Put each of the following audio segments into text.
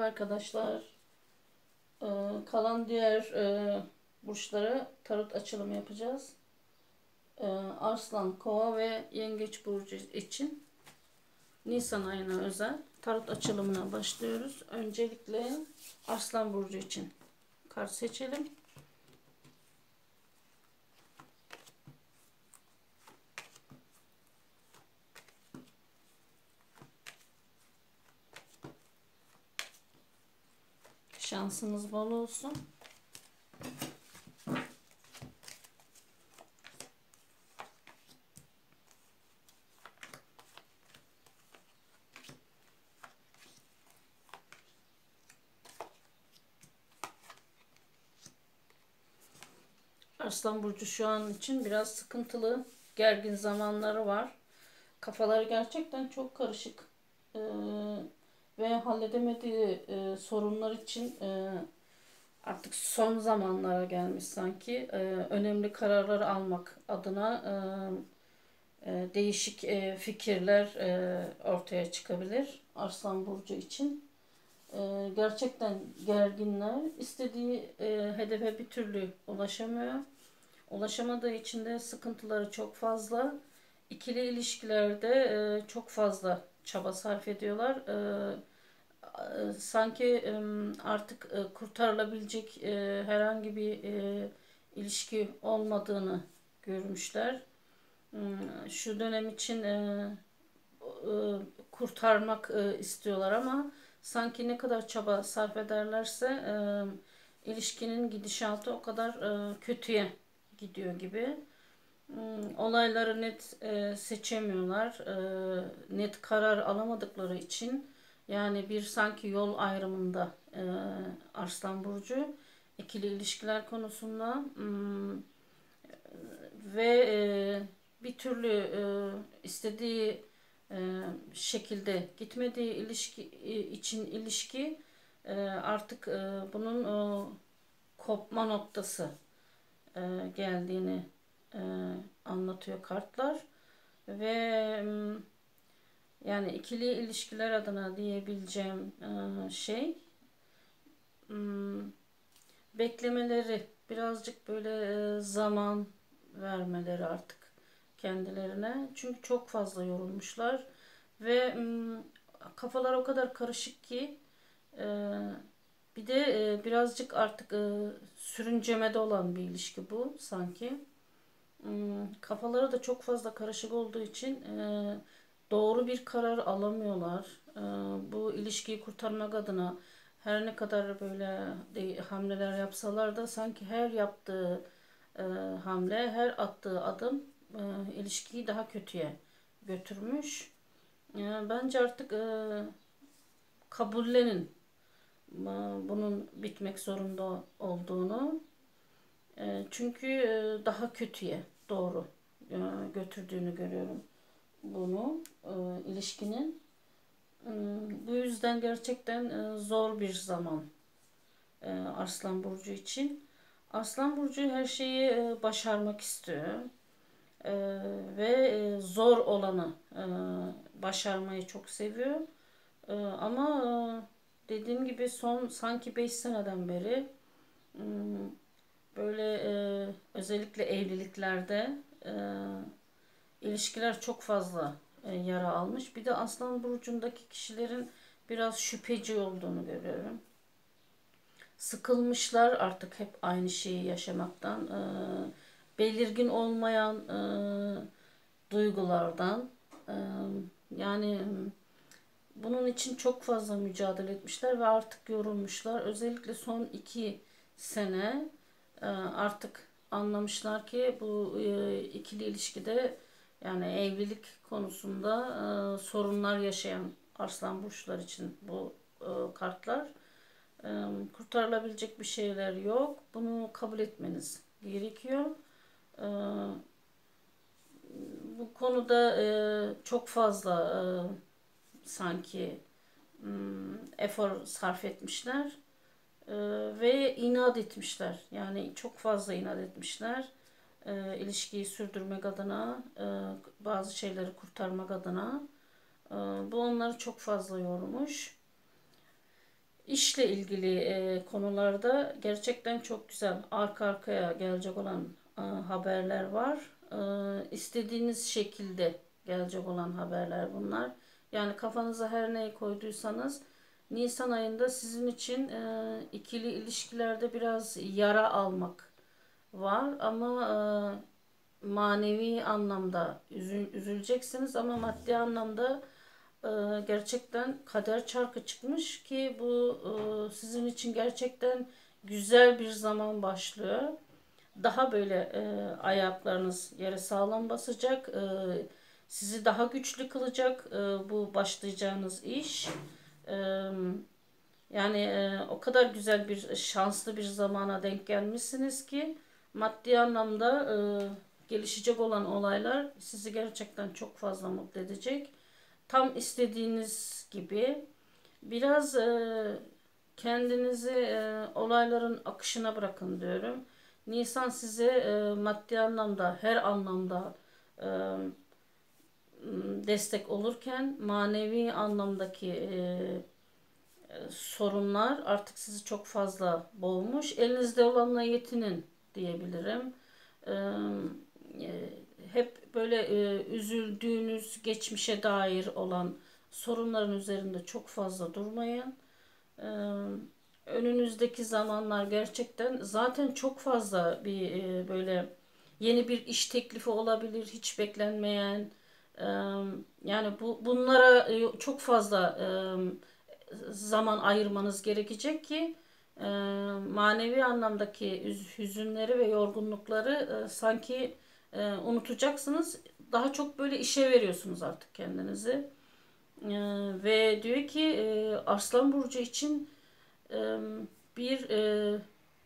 arkadaşlar. Kalan diğer burçlara tarot açılımı yapacağız. Arslan, Kova ve Yengeç burcu için Nisan ayına özel tarot açılımına başlıyoruz. Öncelikle Arslan burcu için kart seçelim. Şansınız bol olsun. Arslan burcu şu an için biraz sıkıntılı, gergin zamanları var. Kafaları gerçekten çok karışık. Ve halledemediği sorunlar için artık son zamanlara gelmiş sanki. Önemli kararlar almak adına değişik fikirler ortaya çıkabilir Arslan burcu için. Gerçekten gerginler. İstediği hedefe bir türlü ulaşamıyor. Ulaşamadığı için de sıkıntıları çok fazla. İkili ilişkilerde çok fazla çaba sarf ediyorlar. Sanki artık kurtarılabilecek herhangi bir ilişki olmadığını görmüşler. Şu dönem için kurtarmak istiyorlar ama sanki ne kadar çaba sarf ederlerse ilişkinin gidişatı o kadar kötüye gidiyor gibi. Olayları net seçemiyorlar. Net karar alamadıkları için yani bir sanki yol ayrımında Arslan burcu ikili ilişkiler konusunda ve bir türlü istediği şekilde gitmediği ilişki için ilişki artık bunun kopma noktası geldiğini anlatıyor kartlar ve yani ikili ilişkiler adına diyebileceğim şey beklemeleri, birazcık böyle zaman vermeleri artık kendilerine. Çünkü çok fazla yorulmuşlar ve kafalar o kadar karışık ki bir de birazcık artık sürüncemede olan bir ilişki bu sanki. Kafaları da çok fazla karışık olduğu için doğru bir karar alamıyorlar. Bu ilişkiyi kurtarmak adına her ne kadar böyle hamleler yapsalar da sanki her yaptığı hamle, her attığı adım ilişkiyi daha kötüye götürmüş. Bence artık kabullenin bunun bitmek zorunda olduğunu. Çünkü daha kötüye doğru götürdüğünü görüyorum bunu ilişkinin. Bu yüzden gerçekten zor bir zaman Arslan burcu için. Arslan burcu her şeyi başarmak istiyor ve zor olanı başarmayı çok seviyor. Ama dediğim gibi son sanki 5 seneden beri böyle özellikle evliliklerde ilişkiler çok fazla yara almış. Bir de Aslan burcundaki kişilerin biraz şüpheci olduğunu görüyorum. Sıkılmışlar artık hep aynı şeyi yaşamaktan. Belirgin olmayan duygulardan. Yani bunun için çok fazla mücadele etmişler ve artık yorulmuşlar. Özellikle son 2 sene artık anlamışlar ki bu ikili ilişkide yani evlilik konusunda sorunlar yaşayan Arslan burçlar için bu kartlar kurtarılabilecek bir şeyler yok. Bunu kabul etmeniz gerekiyor. E, Bu konuda çok fazla sanki efor sarf etmişler ve inat etmişler. Yani çok fazla inat etmişler. İlişkiyi sürdürmek adına, bazı şeyleri kurtarmak adına. Bu onları çok fazla yormuş. İşle ilgili konularda gerçekten çok güzel arka arkaya gelecek olan haberler var. İstediğiniz şekilde gelecek olan haberler bunlar. Yani kafanıza her neyi koyduysanız Nisan ayında sizin için ikili ilişkilerde biraz yara almak var ama manevi anlamda üzüleceksiniz ama maddi anlamda gerçekten kader çarkı çıkmış ki bu sizin için gerçekten güzel bir zaman başlıyor. Daha böyle ayaklarınız yere sağlam basacak, sizi daha güçlü kılacak bu başlayacağınız iş. E, Yani o kadar güzel bir şanslı bir zamana denk gelmişsiniz ki maddi anlamda gelişecek olan olaylar sizi gerçekten çok fazla mutlu edecek. Tam istediğiniz gibi biraz kendinizi olayların akışına bırakın diyorum. Nisan size maddi anlamda her anlamda e, destek olurken manevi anlamdaki sorunlar artık sizi çok fazla boğmuş. Elinizde olanla yetinin diyebilirim. Hep böyle üzüldüğünüz geçmişe dair olan sorunların üzerinde çok fazla durmayın. Önünüzdeki zamanlar gerçekten zaten çok fazla bir böyle yeni bir iş teklifi olabilir, hiç beklenmeyen. Yani bunlara çok fazla zaman ayırmanız gerekecek ki e, manevi anlamdaki hüzünleri ve yorgunlukları sanki unutacaksınız. Daha çok böyle işe veriyorsunuz artık kendinizi. Ve diyor ki Arslan Burcu için e, bir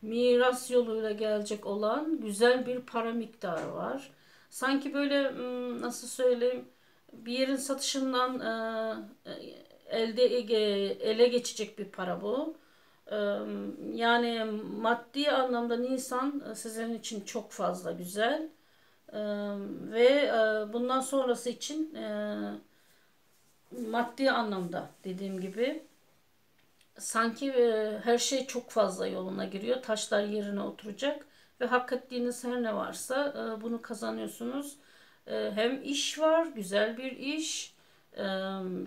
miras yoluyla gelecek olan güzel bir para miktarı var. Sanki böyle nasıl söyleyeyim, bir yerin satışından ele geçecek bir para bu. Yani maddi anlamda Nisan sizin için çok fazla güzel. Ve bundan sonrası için maddi anlamda dediğim gibi sanki her şey çok fazla yoluna giriyor. Taşlar yerine oturacak ve hak ettiğiniz her ne varsa bunu kazanıyorsunuz. Hem iş var, güzel bir iş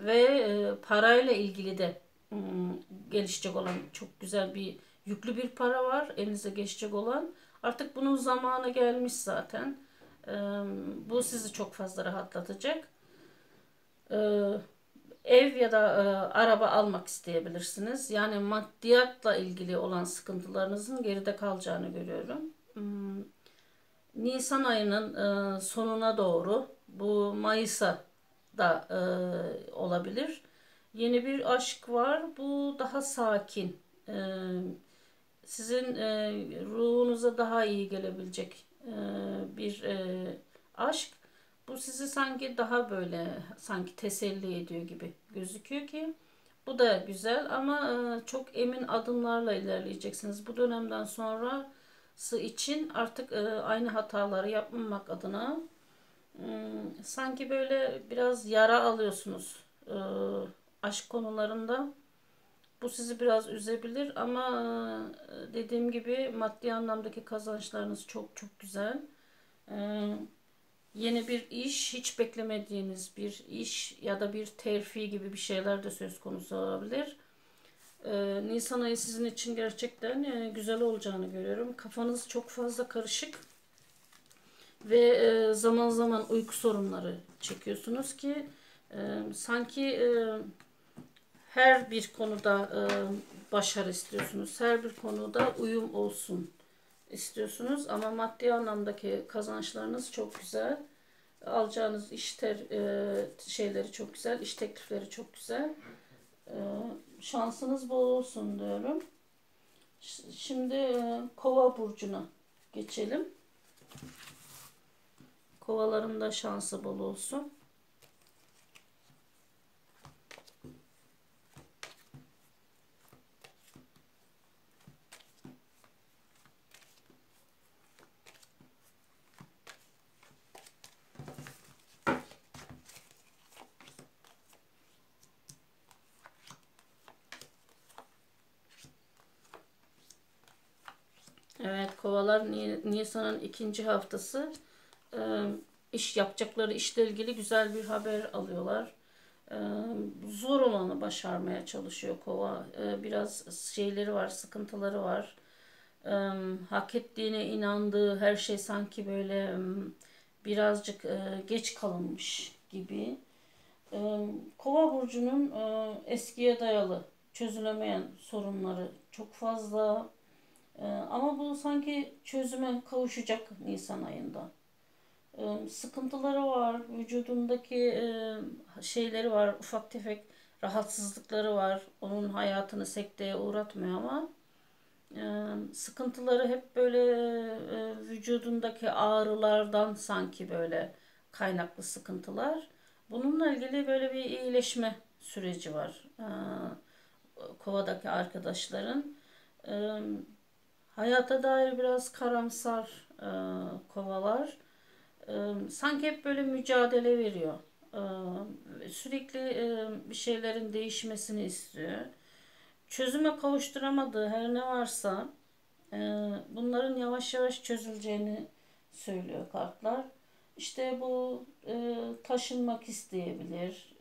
ve parayla ilgili de gelişecek olan çok güzel bir yüklü bir para var elinize geçecek olan. Artık bunun zamanı gelmiş zaten. E, Bu sizi çok fazla rahatlatacak. E, Ev ya da araba almak isteyebilirsiniz. Yani maddiyatla ilgili olan sıkıntılarınızın geride kalacağını görüyorum. Nisan ayının sonuna doğru bu Mayıs'a da olabilir. Yeni bir aşk var. Bu daha sakin. Sizin ruhunuza daha iyi gelebilecek bir aşk. Bu sizi sanki daha böyle sanki teselli ediyor gibi gözüküyor ki bu da güzel ama çok emin adımlarla ilerleyeceksiniz. Bu dönemden sonrası için artık aynı hataları yapmamak adına sanki böyle biraz yara alıyorsunuz aşk konularında. Bu sizi biraz üzebilir ama dediğim gibi maddi anlamdaki kazançlarınız çok çok güzel. E, Yeni bir iş, hiç beklemediğiniz bir iş ya da bir terfi gibi bir şeyler de söz konusu olabilir. Nisan ayı sizin için gerçekten güzel olacağını görüyorum. Kafanız çok fazla karışık ve zaman zaman uyku sorunları çekiyorsunuz ki sanki her bir konuda başarı istiyorsunuz. Her bir konuda uyum olsun istiyorsunuz ama maddi anlamdaki kazançlarınız çok güzel. Alacağınız şeyleri çok güzel, iş teklifleri çok güzel. E, Şansınız bol olsun diyorum. Şimdi Kova burcuna geçelim. Kovaların da şansı bol olsun. Evet, kovalar Nisan'ın ikinci haftası e, iş yapacakları işle ilgili güzel bir haber alıyorlar. E, Zor olanı başarmaya çalışıyor kova. Biraz şeyleri var, sıkıntıları var. E, Hak ettiğine inandığı her şey sanki böyle birazcık geç kalınmış gibi. Kova burcunun eskiye dayalı çözülemeyen sorunları çok fazla. Ama bu sanki çözüme kavuşacak Nisan ayında. Sıkıntıları var, vücudundaki şeyleri var, ufak tefek rahatsızlıkları var. Onun hayatını sekteye uğratmıyor ama sıkıntıları hep böyle vücudundaki ağrılardan sanki böyle kaynaklı sıkıntılar. Bununla ilgili böyle bir iyileşme süreci var. Kovadaki arkadaşların. E, Hayata dair biraz karamsar kovalar. Sanki hep böyle mücadele veriyor. Sürekli bir şeylerin değişmesini istiyor. Çözüme kavuşturamadığı her ne varsa e, bunların yavaş yavaş çözüleceğini söylüyor kartlar. İşte bu taşınmak isteyebilir.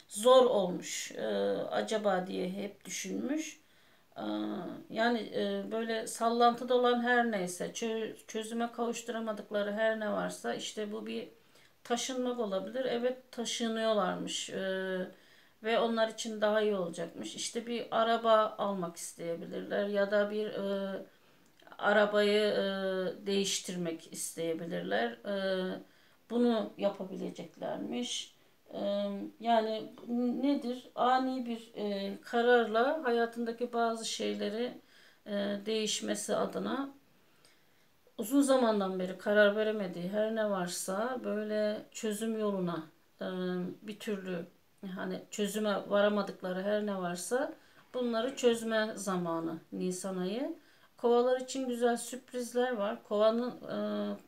Zor olmuş acaba diye hep düşünmüş. Yani böyle sallantıda olan her neyse, çözüme kavuşturamadıkları her ne varsa işte bu bir taşınmak olabilir. Evet, taşınıyorlarmış ve onlar için daha iyi olacakmış. İşte bir araba almak isteyebilirler ya da bir arabayı değiştirmek isteyebilirler. Bunu yapabileceklermiş. Yani nedir? Ani bir kararla hayatındaki bazı şeyleri değişmesi adına uzun zamandan beri karar veremediği her ne varsa böyle çözüm yoluna e, bir türlü hani çözüme varamadıkları her ne varsa bunları çözme zamanı Nisan ayı. Kovalar için güzel sürprizler var.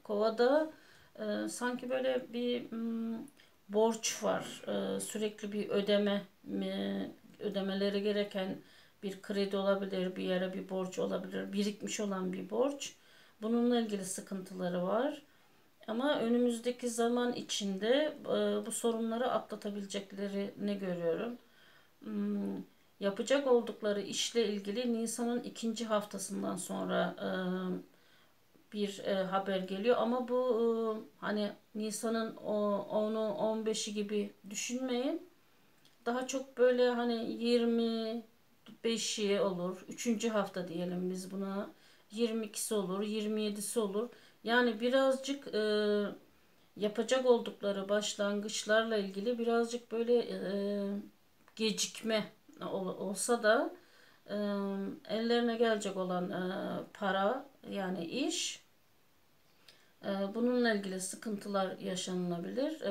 Kovada sanki böyle bir borç var. Sürekli bir ödemeleri gereken bir kredi olabilir, bir yere bir borç olabilir, birikmiş olan bir borç. Bununla ilgili sıkıntıları var. Ama önümüzdeki zaman içinde bu sorunları atlatabileceklerini görüyorum. Hmm, Yapacak oldukları işle ilgili Nisan'ın ikinci haftasından sonra bir haber geliyor. Ama bu hani Nisan'ın 10'u 15'i gibi düşünmeyin. Daha çok böyle hani 25'i olur. Üçüncü hafta diyelim biz buna. 22'si olur, 27'si olur. Yani birazcık yapacak oldukları başlangıçlarla ilgili birazcık böyle gecikme olsa da e, ellerine gelecek olan para yani iş bununla ilgili sıkıntılar yaşanılabilir.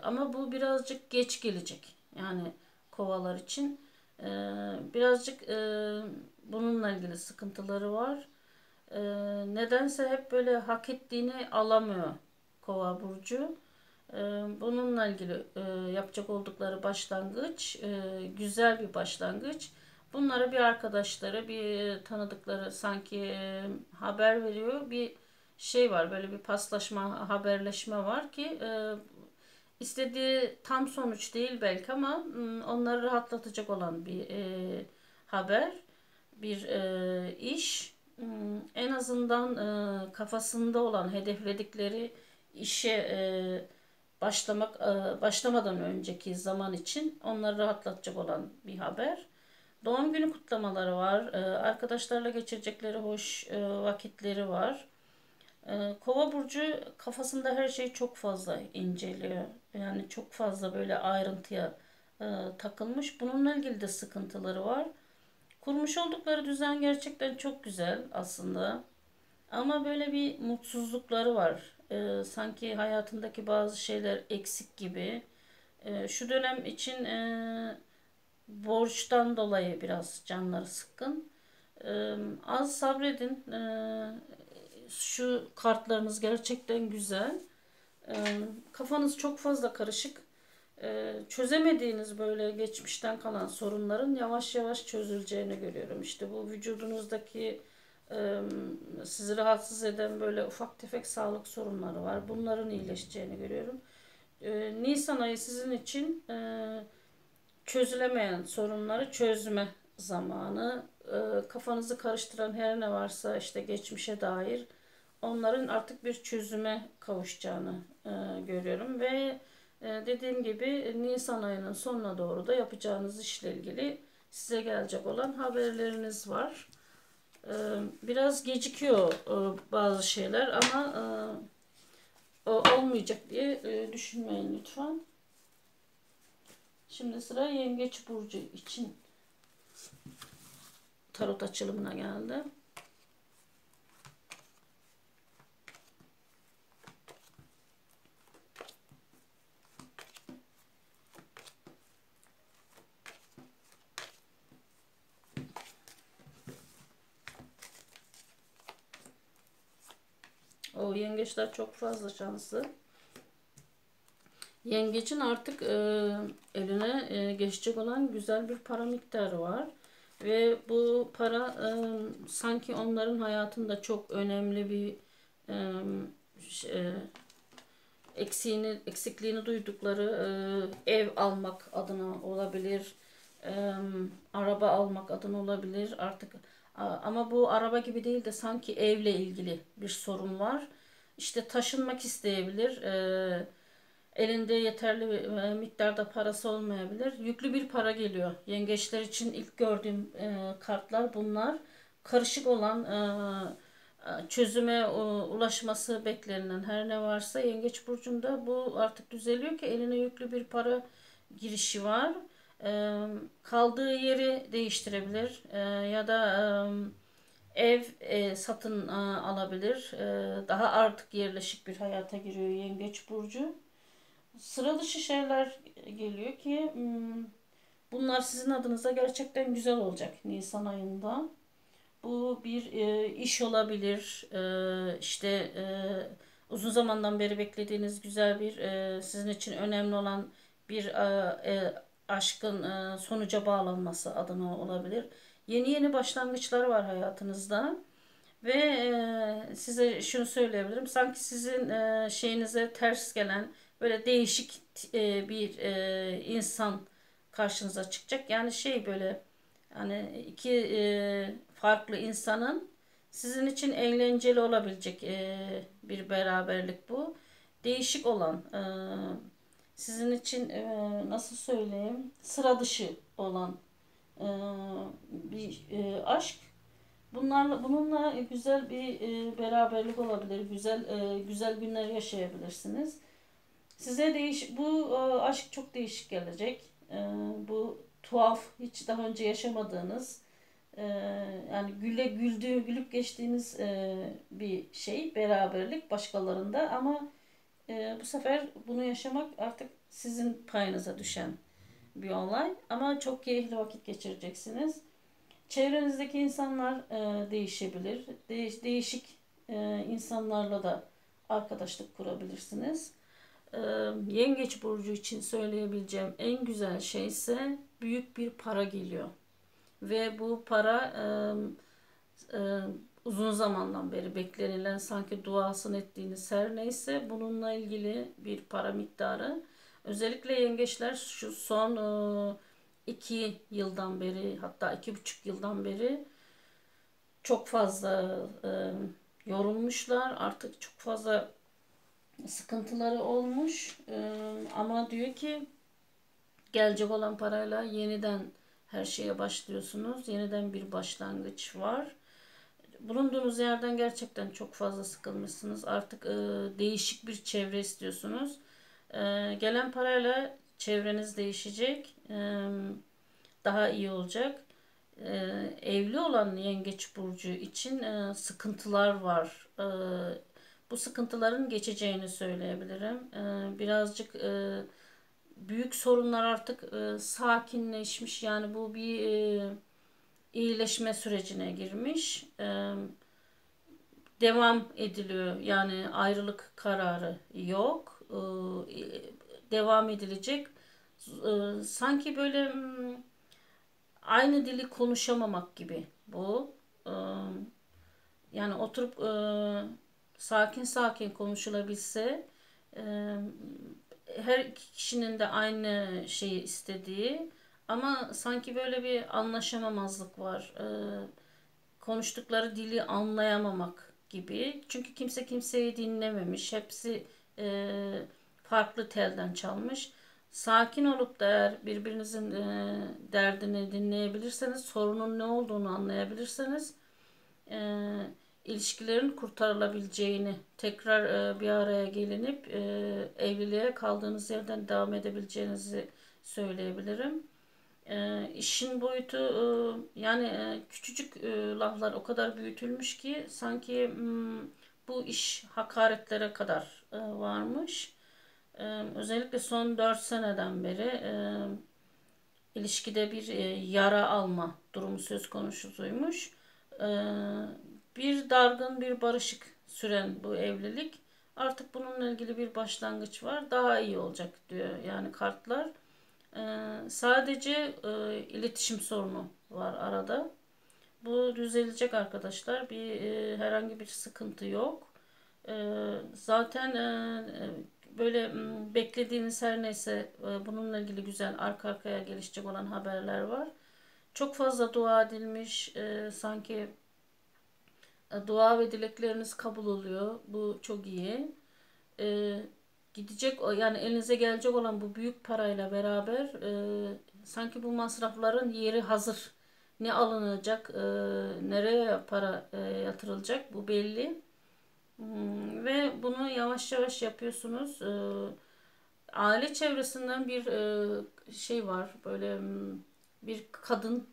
Ama bu birazcık geç gelecek. Yani kovalar için birazcık bununla ilgili sıkıntıları var. Nedense hep böyle hak ettiğini alamıyor Kova burcu. Bununla ilgili yapacak oldukları başlangıç güzel bir başlangıç. Bunlara bir arkadaşları, bir tanıdıkları sanki haber veriyor. Bir şey var, böyle bir paslaşma, haberleşme var ki istediği tam sonuç değil belki ama onları rahatlatacak olan bir haber, bir iş. En azından kafasında olan hedefledikleri işe başlamadan önceki zaman için onları rahatlatacak olan bir haber. Doğum günü kutlamaları var. Arkadaşlarla geçirecekleri hoş vakitleri var. Kova burcu kafasında her şeyi çok fazla inceliyor. Yani çok fazla böyle ayrıntıya takılmış. Bununla ilgili de sıkıntıları var. Kurmuş oldukları düzen gerçekten çok güzel aslında. Ama böyle bir mutsuzlukları var. Sanki hayatındaki bazı şeyler eksik gibi. Şu dönem için borçtan dolayı biraz canları sıkkın. Az sabredin. Şu kartlarınız gerçekten güzel. Kafanız çok fazla karışık. Çözemediğiniz böyle geçmişten kalan sorunların yavaş yavaş çözüleceğini görüyorum. İşte bu vücudunuzdaki sizi rahatsız eden böyle ufak tefek sağlık sorunları var. Bunların iyileşeceğini görüyorum. Nisan ayı sizin için çözülemeyen sorunları çözme zamanı. Kafanızı karıştıran her ne varsa işte geçmişe dair onların artık bir çözüme kavuşacağını görüyorum ve dediğim gibi Nisan ayının sonuna doğru da yapacağınız işle ilgili size gelecek olan haberleriniz var. Biraz gecikiyor bazı şeyler ama olmayacak diye düşünmeyin lütfen. Şimdi sıra Yengeç Burcu için tarot açılımına geldi. O yengeçler çok fazla şanslı. Yengecin artık eline geçecek olan güzel bir para miktarı var. Ve bu para sanki onların hayatında çok önemli bir eksikliğini duydukları ev almak adına olabilir, araba almak adına olabilir artık. Ama bu araba gibi değil de sanki evle ilgili bir sorun var. İşte taşınmak isteyebilir. Elinde yeterli miktarda parası olmayabilir. Yüklü bir para geliyor. Yengeçler için ilk gördüğüm kartlar bunlar. Karışık olan çözüme ulaşması beklenilen her ne varsa Yengeç burcunda bu artık düzeliyor ki eline yüklü bir para girişi var. Kaldığı yeri değiştirebilir ya da ev satın alabilir. Daha artık yerleşik bir hayata giriyor Yengeç burcu. Sıra dışı şeyler geliyor ki bunlar sizin adınıza gerçekten güzel olacak Nisan ayında. Bu bir iş olabilir. İşte uzun zamandan beri beklediğiniz güzel bir sizin için önemli olan bir aşkın sonuca bağlanması adına olabilir. Yeni yeni başlangıçlar var hayatınızda. Ve size şunu söyleyebilirim. Sanki sizin şeyinize ters gelen böyle değişik bir insan karşınıza çıkacak. Yani şey böyle yani iki farklı insanın sizin için eğlenceli olabilecek bir beraberlik bu. Değişik olan sizin için nasıl söyleyeyim sıra dışı olan e, bir aşk. Bununla güzel bir beraberlik olabilir. Güzel günler yaşayabilirsiniz. Size bu aşk çok değişik gelecek. Bu tuhaf, hiç daha önce yaşamadığınız, e, yani gülüp geçtiğiniz bir şey, beraberlik başkalarında ama bu sefer bunu yaşamak artık sizin payınıza düşen bir olay. Ama çok keyifli vakit geçireceksiniz. Çevrenizdeki insanlar değişebilir. Değişik insanlarla da arkadaşlık kurabilirsiniz. E, Yengeç burcu için söyleyebileceğim en güzel şey ise büyük bir para geliyor. Ve bu para uzun zamandan beri beklenilen sanki duasını ettiğiniz her neyse bununla ilgili bir para miktarı. Özellikle yengeçler şu son 2 yıldan beri hatta 2,5 yıldan beri çok fazla yorulmuşlar. Artık çok fazla sıkıntıları olmuş. Ama diyor ki gelecek olan parayla yeniden her şeye başlıyorsunuz. Yeniden bir başlangıç var. Bulunduğunuz yerden gerçekten çok fazla sıkılmışsınız. Artık değişik bir çevre istiyorsunuz. Gelen parayla çevreniz değişecek. Daha iyi olacak. Evli olan Yengeç burcu için sıkıntılar var. Bu sıkıntıların geçeceğini söyleyebilirim. Birazcık büyük sorunlar artık sakinleşmiş. Yani bu bir iyileşme sürecine girmiş. Devam ediliyor. Yani ayrılık kararı yok. Devam edilecek. Sanki böyle aynı dili konuşamamak gibi bu. yani oturup sakin sakin konuşulabilse, e, her iki kişinin de aynı şeyi istediği, ama sanki böyle bir anlaşamamazlık var. Konuştukları dili anlayamamak gibi. Çünkü kimse kimseyi dinlememiş. Hepsi farklı telden çalmış. Sakin olup da eğer birbirinizin derdini dinleyebilirseniz, sorunun ne olduğunu anlayabilirseniz, e, ilişkilerin kurtarılabileceğini, tekrar bir araya gelinip evliliğe kaldığınız yerden devam edebileceğinizi söyleyebilirim. İşin boyutu, yani küçücük laflar o kadar büyütülmüş ki sanki bu iş hakaretlere kadar varmış. Özellikle son 4 seneden beri ilişkide bir yara alma durumu söz konusuymuş. E, Bir dargın bir barışık süren bu evlilik, artık bununla ilgili bir başlangıç var. Daha iyi olacak diyor yani kartlar. Sadece iletişim sorunu var arada. Bu düzelecek arkadaşlar. Herhangi bir sıkıntı yok. Zaten böyle beklediğiniz her neyse, bununla ilgili güzel arka arkaya gelişecek olan haberler var. Çok fazla dua edilmiş. Sanki dua ve dilekleriniz kabul oluyor. Bu çok iyi. E, Gidecek, yani elinize gelecek olan bu büyük parayla beraber sanki bu masrafların yeri hazır. Ne alınacak, nereye para yatırılacak, bu belli. Ve bunu yavaş yavaş yapıyorsunuz. Aile çevresinden bir şey var. Böyle bir kadın.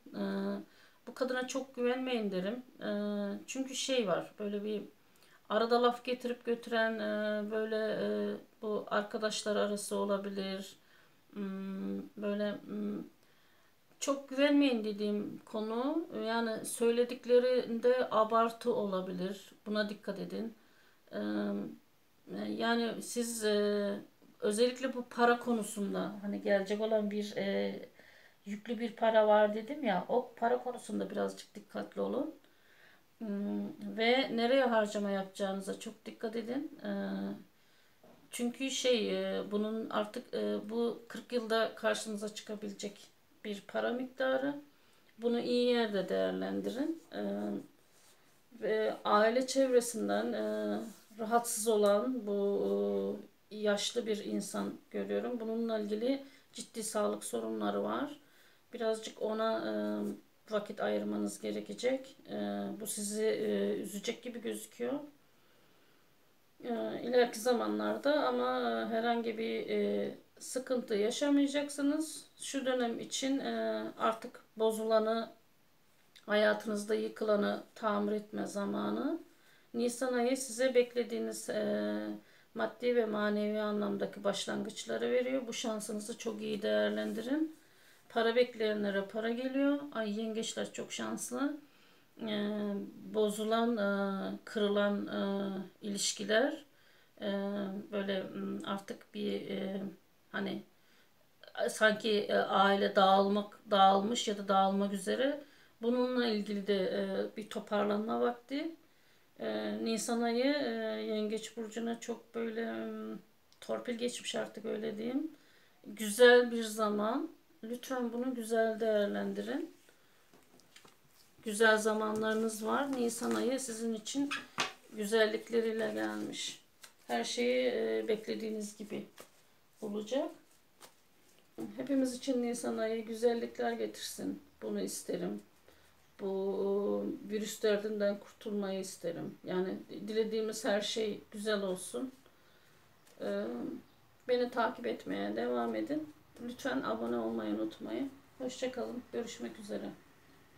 Bu kadına çok güvenmeyin derim. Çünkü şey var. Böyle bir arada laf getirip götüren, böyle bu arkadaşlar arası olabilir. Böyle çok güvenmeyin dediğim konu, yani söylediklerinde abartı olabilir. Buna dikkat edin. Ee, Yani siz özellikle bu para konusunda, hani gelecek olan bir yüklü bir para var dedim ya, o para konusunda birazcık dikkatli olun. Ve nereye harcama yapacağınıza çok dikkat edin. Çünkü bunun artık bu 40 yılda karşınıza çıkabilecek bir para miktarı. Bunu iyi yerde değerlendirin. Ve aile çevresinden rahatsız olan bu yaşlı bir insan görüyorum. Bununla ilgili ciddi sağlık sorunları var. Birazcık ona vakit ayırmanız gerekecek. Bu sizi üzecek gibi gözüküyor. İleriki zamanlarda ama herhangi bir sıkıntı yaşamayacaksınız. Şu dönem için artık bozulanı, hayatınızda yıkılanı tamir etme zamanı. Nisan ayı size beklediğiniz maddi ve manevi anlamdaki başlangıçları veriyor. Bu şansınızı çok iyi değerlendirin. Para bekleyenlere para geliyor. Ay, yengeçler çok şanslı. Bozulan, kırılan ilişkiler, böyle artık bir hani sanki aile dağılmış ya da dağılmak üzere. Bununla ilgili de bir toparlanma vakti. Nisan ayı Yengeç burcuna çok böyle torpil geçmiş, artık öyle diyeyim. Güzel bir zaman. Lütfen bunu güzel değerlendirin. Güzel zamanlarınız var. Nisan ayı sizin için güzellikleriyle gelmiş. Her şeyi beklediğiniz gibi olacak. Hepimiz için Nisan ayı güzellikler getirsin. Bunu isterim. Bu virüs derdinden kurtulmayı isterim. Yani dilediğimiz her şey güzel olsun. Ee, Beni takip etmeye devam edin. Lütfen abone olmayı unutmayın. Hoşça kalın. Görüşmek üzere.